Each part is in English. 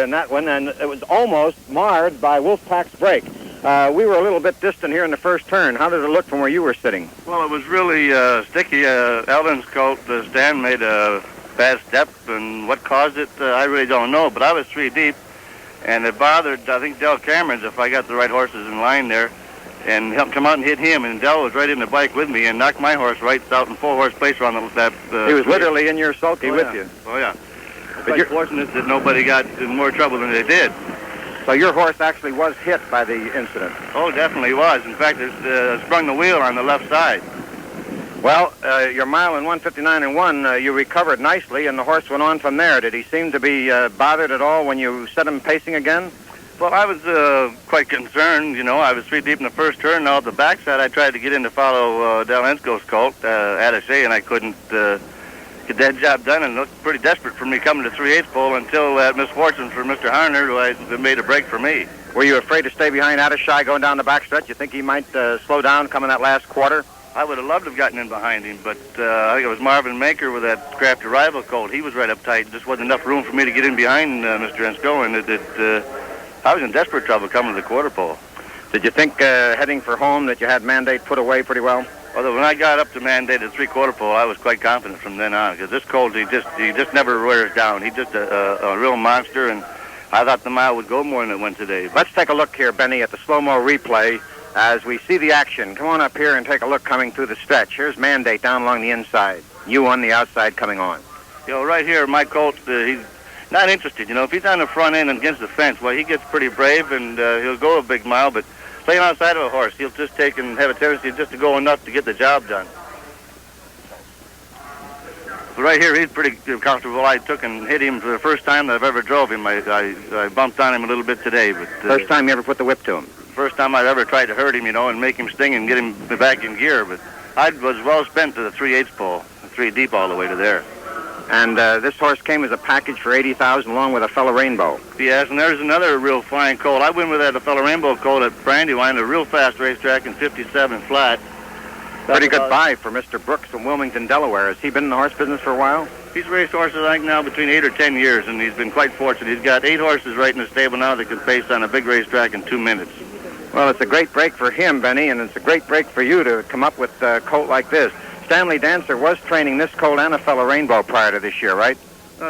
in that one, and it was almost marred by Wolfpack's break. We were a little bit distant here in the first turn. How did it look from where you were sitting? Well, it was really sticky. Eldon's colt, Stan, made a bad step, and what caused it, I really don't know. But I was 3 deep, and it bothered, I think, Del Cameron's, if I got the right horses in line there, and helped come out and hit him, and Del was right in the bike with me and knocked my horse right out in 4-horse place around that. He was literally in your sulky with you. Oh, yeah. But you're fortunate that nobody got in more trouble than they did. So your horse actually was hit by the incident? Oh, definitely was. In fact, it sprung the wheel on the left side. Well, your mile in 1:59 and 1, you recovered nicely, and the horse went on from there. Did he seem to be bothered at all when you set him pacing again? Well, I was quite concerned. You know, I was 3 deep in the first turn. Now, at the backside, I tried to get in to follow Del Ensko's colt, Attaché, and I couldn't get that job done, and it looked pretty desperate for me coming to 3/8 pole until that misfortune for Mr. Harner, who had made a break for me. Were you afraid to stay behind Attaché going down the backstretch? You think he might slow down coming that last quarter? I would have loved to have gotten in behind him, but I think it was Marvin Maker with that Crafty Rival colt. He was right up tight. Just wasn't enough room for me to get in behind Mr. Ensko, and I was in desperate trouble coming to the quarter pole. Did you think heading for home that you had Mandate put away pretty well? Although when I got up to Mandate at 3/4 pole, I was quite confident from then on, because this colt, he just never wears down. He's just a real monster, and I thought the mile would go more than it went today. Let's take a look here, Benny, at the slow-mo replay as we see the action. Come on up here and take a look coming through the stretch. Here's Mandate down along the inside. You on the outside coming on. You know, right here, my colt, he's not interested. You know, if he's on the front end and against the fence, well, he gets pretty brave, and he'll go a big mile, but playing outside of a horse, he'll just take and have a tendency just to go enough to get the job done. But right here, he's pretty comfortable. I took and hit him for the first time that I've ever drove him. I bumped on him a little bit today. But first time you ever put the whip to him? First time I've ever tried to hurt him, you know, and make him sting and get him back in gear. But I was well spent to the 3/8 pole, 3 deep all the way to there. And this horse came as a package for $80,000 along with a fellow Rainbow. Yes, and there's another real fine colt. I went with that fellow Rainbow colt at Brandywine, a real fast racetrack in 57 flat. Pretty good buy for Mr. Brooks from Wilmington, Delaware. Has he been in the horse business for a while? He's raced horses, I think, now between 8 or 10 years, and he's been quite fortunate. He's got 8 horses right in the stable now that can pace on a big racetrack in 2 minutes. Well, it's a great break for him, Benny, and it's a great break for you to come up with a colt like this. Stanley Dancer was training this colt and a fellow Rainbow prior to this year, right?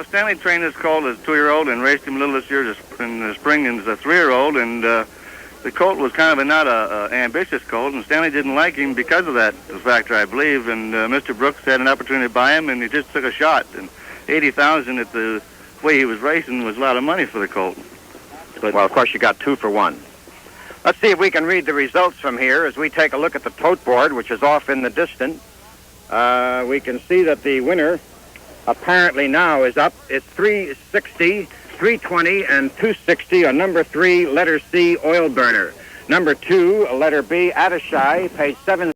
Stanley trained this colt as a 2-year-old and raced him a little this year in the spring as a 3-year-old, and the colt was kind of not a ambitious colt, and Stanley didn't like him because of that factor, I believe, and Mr. Brooks had an opportunity to buy him, and he just took a shot, and $80,000 at the way he was racing was a lot of money for the colt. But, well, of course, you got 2 for 1. Let's see if we can read the results from here as we take a look at the tote board, which is off in the distance. We can see that the winner apparently now is up. It's 360, 320, and 260 on number 3, letter C, Oil Burner. Number 2, letter B, Attaché, page 7.